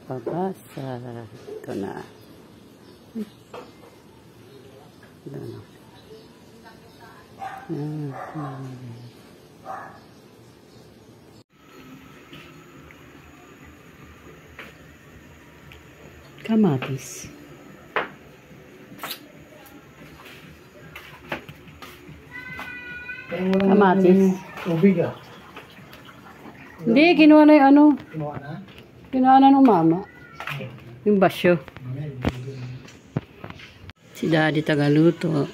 pabasa. Ito na. Ito na. Kamatis. Kamatis. Tubig ah. Hindi, kinuha na yung ano. Kinuha na? Kinuha na ng mama. Yung basyo. Si Daddy tagaluto.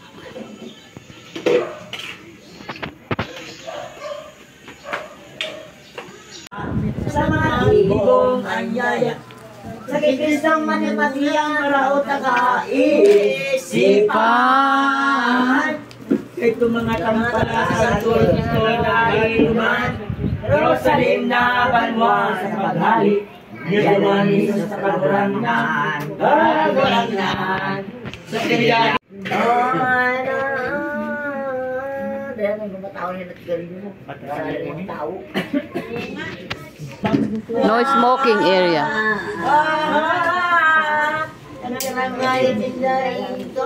Sa mga ibong anyaya sa kikisang manimatiyang maraot nakaisipan. Ito mga tampala sa tulad na inuman, Rosalim na banwa sa paghali, Yadumani sa kagurangan, kagurangan, sa kaya. Dahil may mga tao na nagagaling mo, pagkakalit ng tao. No smoking area.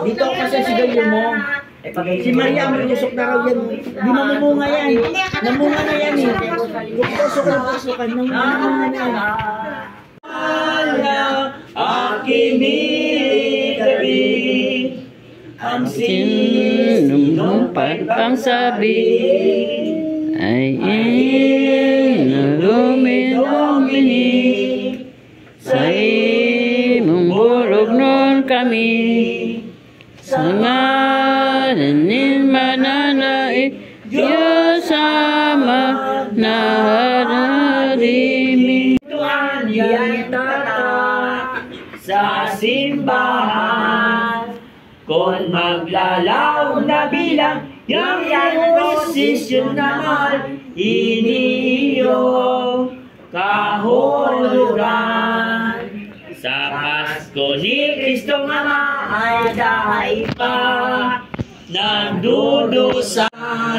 Dito kasi sigarilyo mo. Si Maria malusok na raw yan. Di mamumunga yan. Namunga na yan eh. Pusukan. Namunga na yan. Aking gabi ang sinong pagpangsabi ay inalumilumini sa imong burog nun kami sa ngalan ni mananai Diyos sama na hararimi. Tuhan yan tata sa simbahan kung maglalaw na bilang yung posisyon naman iniyong kahulugan. Sa Pasko ni Kristong Ama ay dahil pa nagdudusa,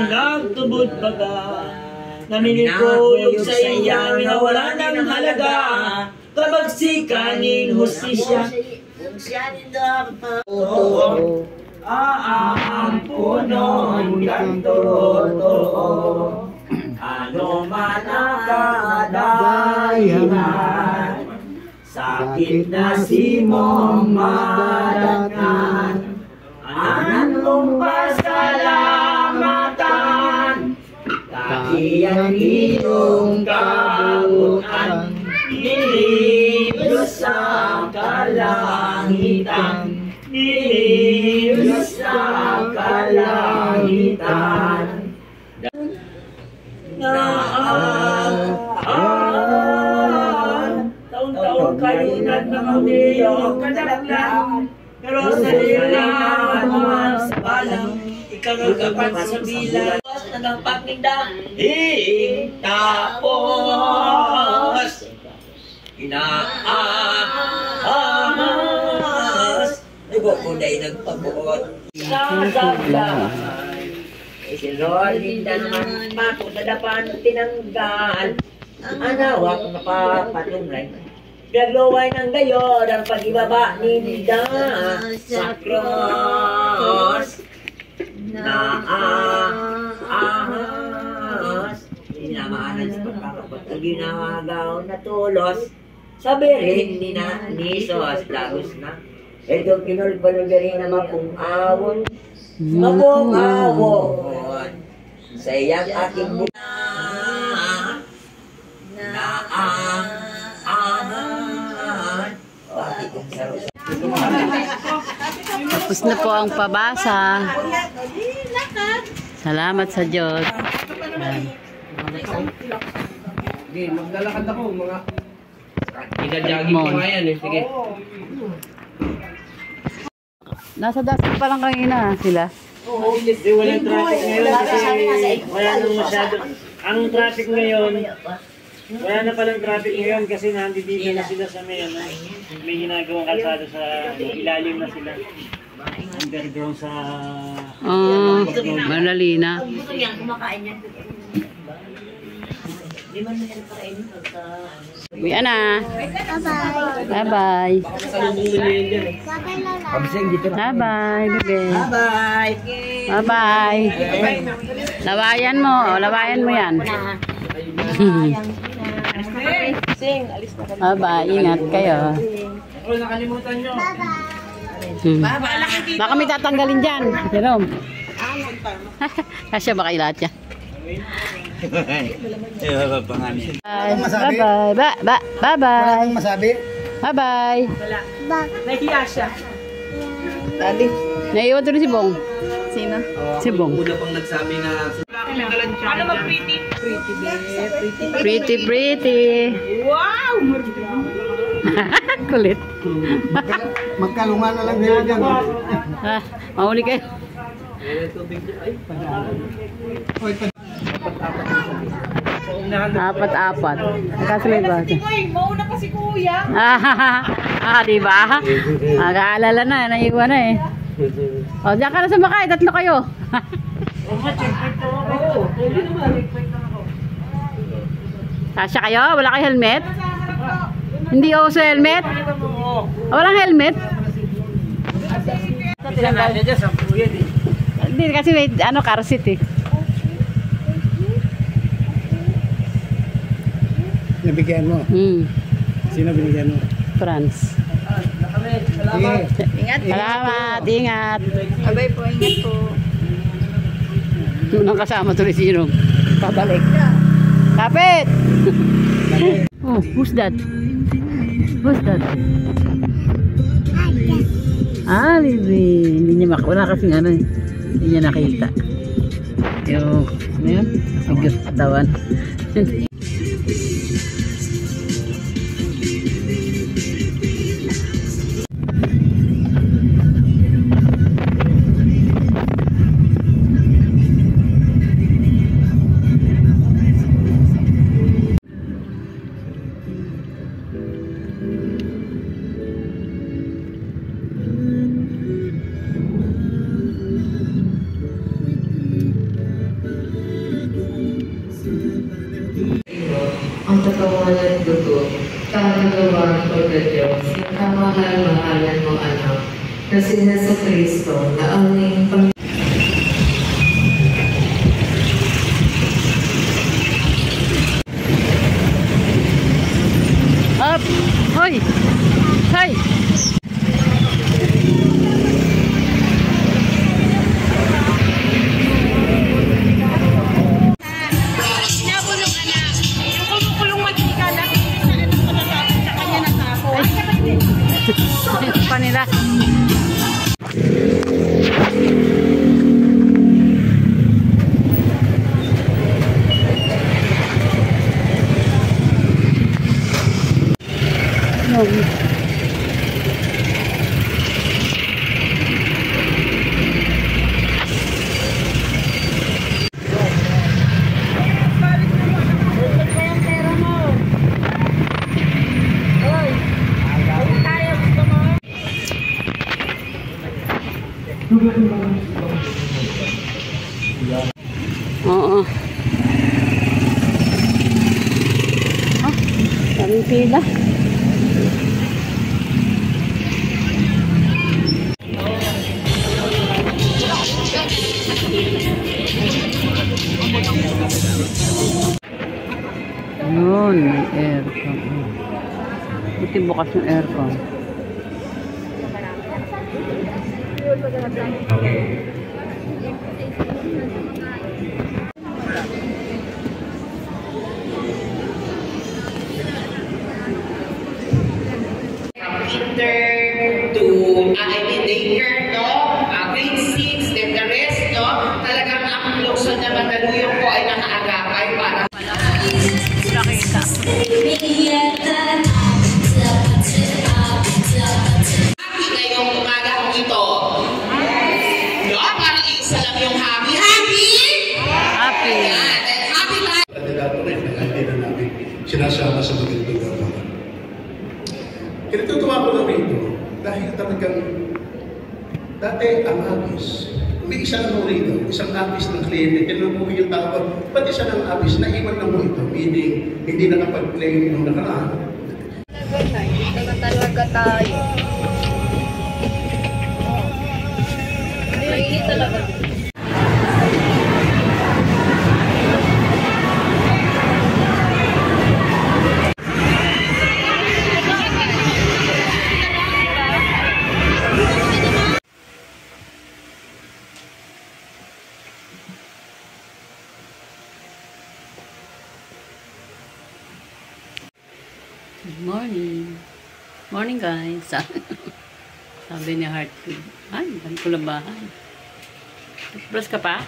nagtubod baga, naminipuyog sa iyang nawala ng halaga, kabagsikanin hustisya. Kung siya rin dapat aampunon kang totoo, ano man ang kadadahilan, sakit na simong madatnan, anan mong pasalamatan, kahiyan iyong kabutan, nilibos sa kalangitan, nilibos sa kalangitan. Taon-taon kayo na nakawiyong kadaklan, pero sa lilang sa balang, ikagagapat sa bilang, na ng pagninda, tapos, inaamas, nagkukunay nagpagbuot, sa daglan. Si Rolinda naman matutadapan tinanggal, anawak na papatunay. Gagaway ng gayon ang pag-ibaba ni Nida sa cross na ahas. Inamaanan sa pagkakapot ang ginagaw na tulos sa berin ni na Nisos lagos na. Ito kinulbalugari na mapung-awon, mapung-awon sa iyang aking buhay. Tapos na po ang pabasa. Salamat sa Diyos. Sige, maglalakad ako mga... Ika-jogging ko nga yan eh, sige. Nasa dasal pa lang kanina sila. Oo, walang traffic ngayon kasi wala nang masyado. Ang traffic ngayon, wala na palang traffic ngayon kasi nandito na sila sa may ginagawang kalsada sa ilalim na sila. Underground sa... Manalina. Gusto niyang kumakain yan. Di man meron pa rin pagka... Uwian na. Bye-bye. Bye-bye, bebe. Bye-bye! Bye-bye. Lawayan mo. Lawayan mo yan. Bye-bye. Ingat kayo. Oh, nakalimutan nyo. Baka may tatanggalin dyan. Jerome. Kasya ba kayo lahat yan? Bye-bye. Bye-bye. Masabi? Bye-bye. Nahiya siya. Naiiwan tuloy si Bong. Sino? Si Bong. Una pang nagsabi na... Ano ba pretty? Pretty, pretty. Wow! Kulit. Magkalungan na lang nila dyan. Mahuli kayo. Apat-apat. Nakasulay ba? Uy, mauna pa si Kuya. Diba? Mag-aalala na. Naiwan na eh. O, diyan ka na sumakay. Tatlo kayo. Kasya kayo? Wala kayo helmet? Hindi uso helmet? Walang helmet? Hindi kasi may car seat eh. Nabigyan mo? Sino binigyan mo? France. Sige. Ingat. Salamat, ingat. Abay po, ingat po. Unang kasama tuloy si Jerome. Pabalik. Kapit! Oh, who's that? Who's that? Libby. Hindi niya wala kasing ano eh. Hindi niya nakita. Yung, ano yun? Figure katawan. Ang katawanan dugo, kagagawa ko na Diyos, yung kamahal-mahalan mo anak, na si Jesu Cristo, na aming Panginoon. Up! Hoy! Hoy! Nabulong anak. Yung kumukulong matika na. Sa kanya natako. Pa nila. Oo. Daming pila. Yun, may aircon. Buti bukas yung aircon. Kinder to, daycare, no? Grade 6, then the rest, no? Talagang ang lukso na Mandaluyong po ay nakaagapay para happy ngayong umaga kong ito. No? Parang isa lang yung happy. Happy! Happy. Yan. And happy tayo. Kandidato rin na hindi na namin sinasama sa magandang gawin. Kinatutuwa ko na rito dahil talagang dati ang agis, may isang mo rito, isang abis ng kliyente, tinanong mo yung tawag, pati siya ng abis, naiwan na mo ito, meaning hindi nakapag-claim nung nakaraan. Dito na talaga tayo. Mainit talaga. Good morning. Morning guys. Sabi ni Heartbeat. Ay, ban ko labahan. Brush ka pa?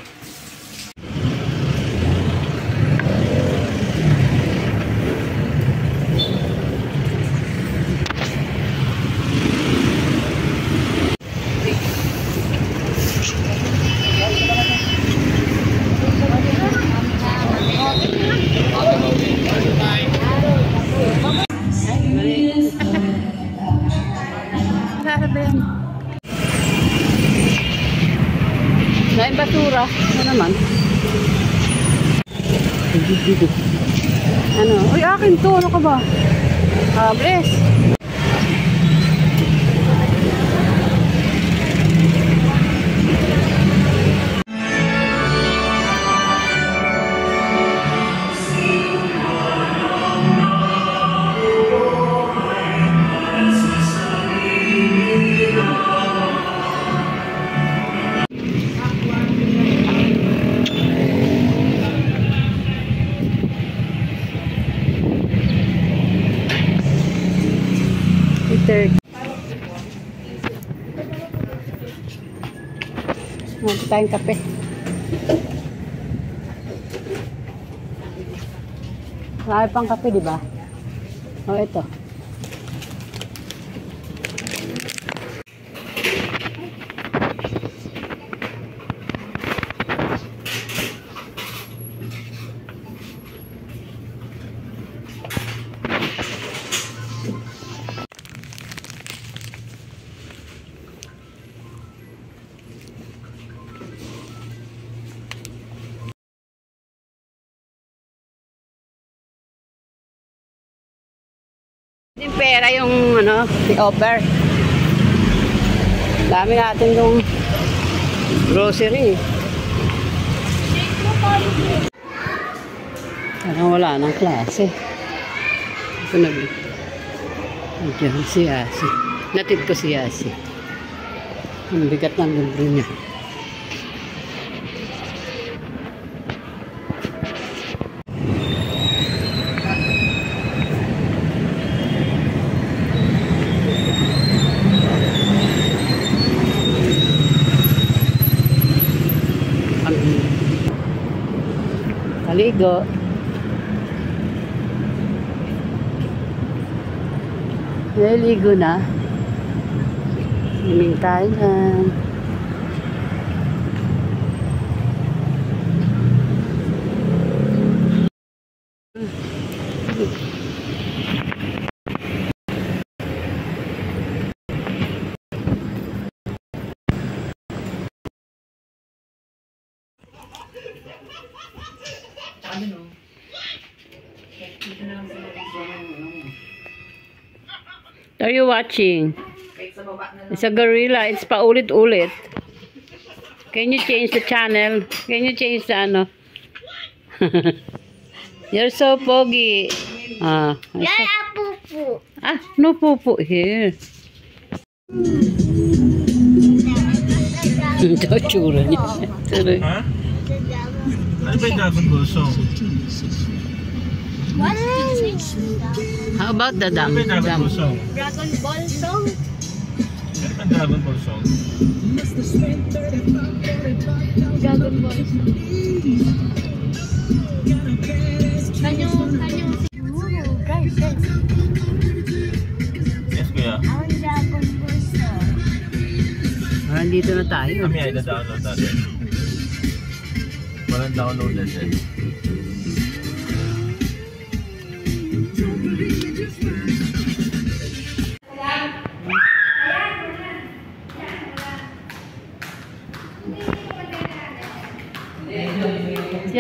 Lain basura. Ano naman? Ano? Uy, akin to. Ano ka ba? Bless. Magpapit tayong kape. Marami pang kape, di ba? O, ito. Yung pera yung ano, i-offer. Dami natin yung grocery. Parang wala nang klase. Ito na ba? Diyan si Asi. Natid ko si Asi. Ang bigat ng libro niya. Kaligo. Naligo na. Swimming tayo na. What are you watching? It's a gorilla. It's paulit-ulit. Can you change the channel? Can you change the ano? You're so foggy. Ah, Pupu. ah, no pupu here. Ito tsura niya. Ha? Ano ba yung Dragon Ball song? How about the dam? Ano ba yung Dragon Ball song? Dragon Ball song. Ano ba yung Dragon Ball song? Dragon Ball song. Kanyo siguro. Guys. Yes, kuya. Ang Dragon Ball song. Parang dito na tayo. Kami ay na-download natin. Walang download natin.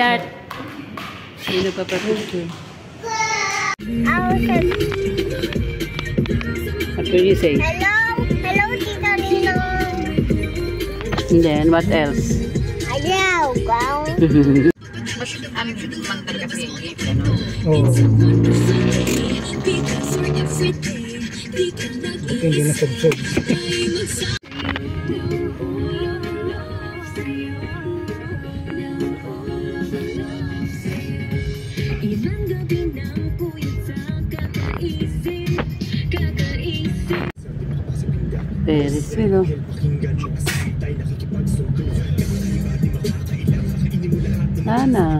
sweetheart. Sino pa picture? What will you say? Hello, Tita Ninong. And then, what else? Hello, wow. Oo. Hindi na subsub. Very sweet, oh. Sana.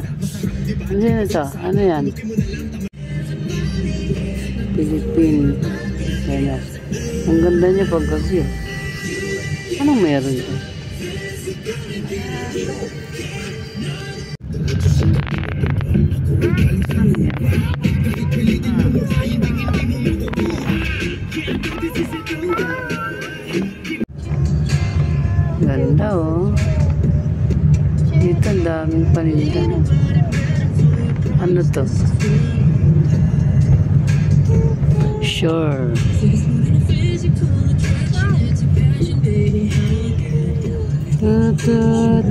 Ano yun ito? Ano yan? Philippine. Ayan. Ang ganda niya pag gabi. Anong meron ito? Ganda, oh. Dito ang daming paninda. Ano to? Sure. Tutut.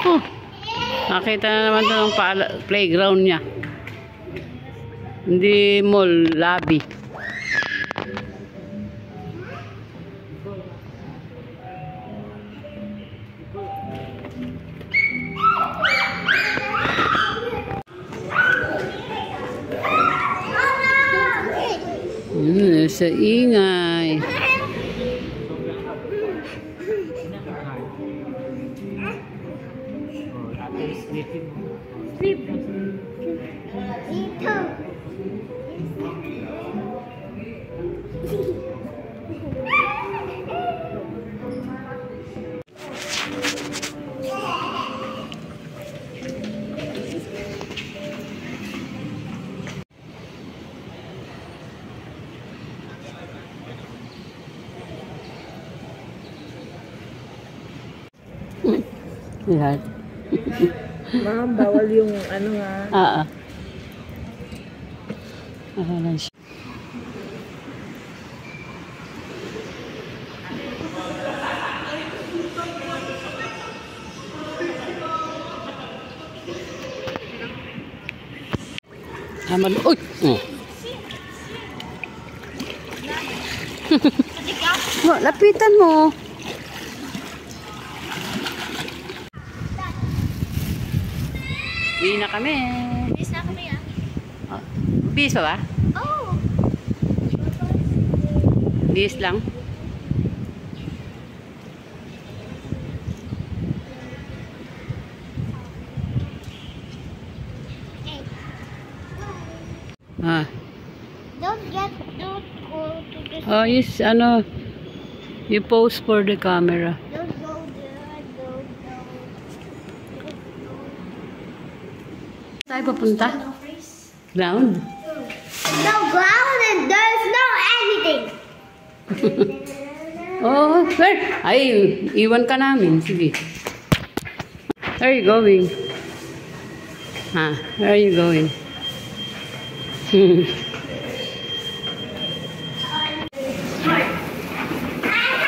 Oh, nakita na naman ito ng playground niya. Hindi mall, lobby. Sa ingay. Lahat. Ma'am, bawal yung ano nga. Lang siya. Uy! Lapitan mo. Uwi na kami. Bis na kami, ah. Bis ba? Oh. Bis lang. Don't go to the... Oh, yes, you pose for the camera. Don't go there, don't go. Tayo papunta? Ground? No ground and there's no anything. Oh, where? Ay, iwan ka namin. Sige. Where are you going? Where are you going?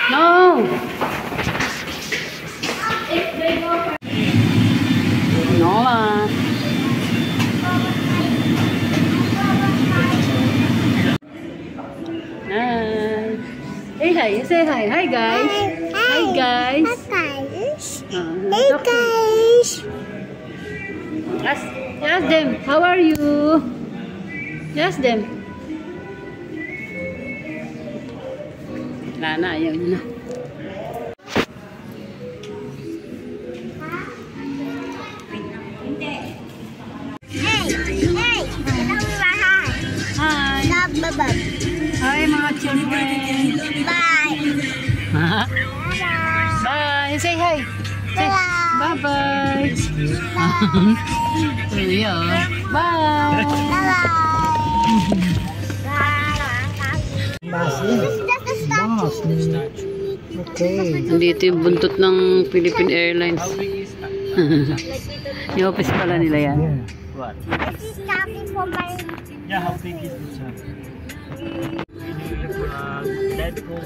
No! Noah! Hey, hi. Say hi. Hi, guys. Hi, guys. Hey, guys. Ask them. How are you? Ask them. Nana, ayaw niyo na. Hi. Hi, mga children. Bye. Bye. Say hi. Say bye-bye. Bye. That's the statue. Okay. Andito yung buntot ng Philippine Airlines. Yung office pala nila yan. What? This is stopping for my... Yeah, how big is the shop? Let's go.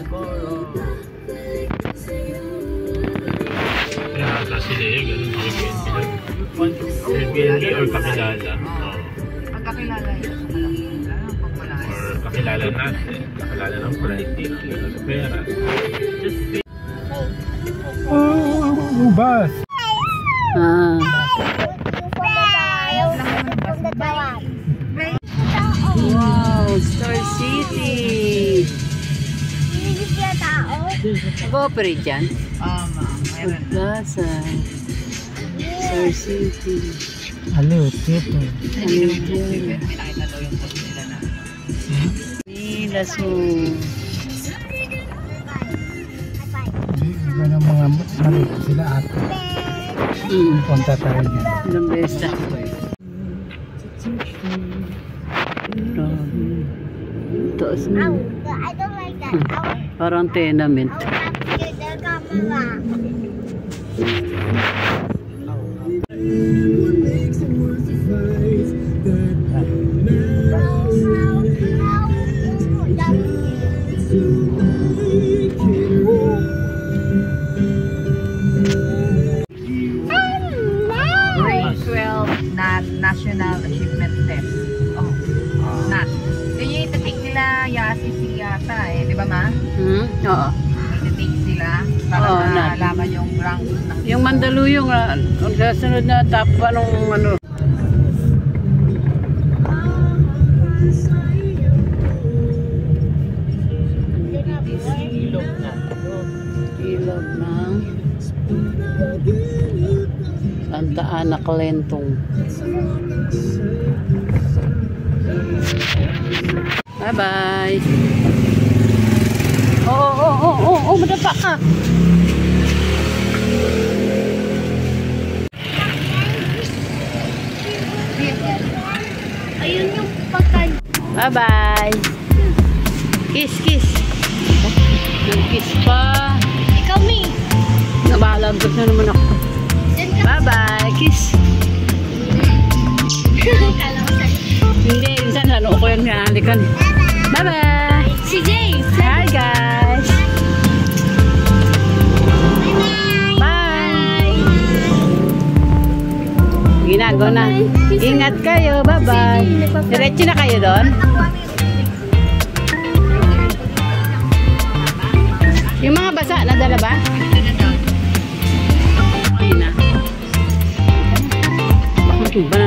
Kaya ata sila yung ganun. Airbnb or kakilala. Pagkakilala yun. Or kakilala natin. Kakilala ng flight. Kakilala ng pera. Just pay. Oh, bus! Ah. Wow, Star City. Nag-ooperate yan? Meron. Plaza. Star City. Hello, Tito. Hindi naman yung may nakita daw yung post nila na. Nilaso. Iba ng mga mali sila ate. Punta tayo niya. Ilang beses na. Taas na. I don't like that. Parang tenement. The camera. Grade 12 na National Achievement Test. Oh, NAT. Yun yung itatik nila Yasi yata eh, di ba ma? Oo. Itatik sila para Oo, NAT. malaman yung rank ng... Yung Mandaluyong, ang kasunod na top, anong ano? Ilog ng Santa Ana Calentong. Bye-bye. Oh, madapa ka. Ayun yung pagkan. Bye-bye. Kiss. Nag-kiss pa. Ikaw, me. Nabalagos na naman ako. Bye-bye. Kiss. Hindi, minsan lalo ko yung halikan. Bye-bye. Si Jay. Hi, guys. Bye. Ginago na. Ingat kayo. Bye-bye. Diretso na kayo doon. Yung mga basa, nadala ba? Ayun na. Bakit ba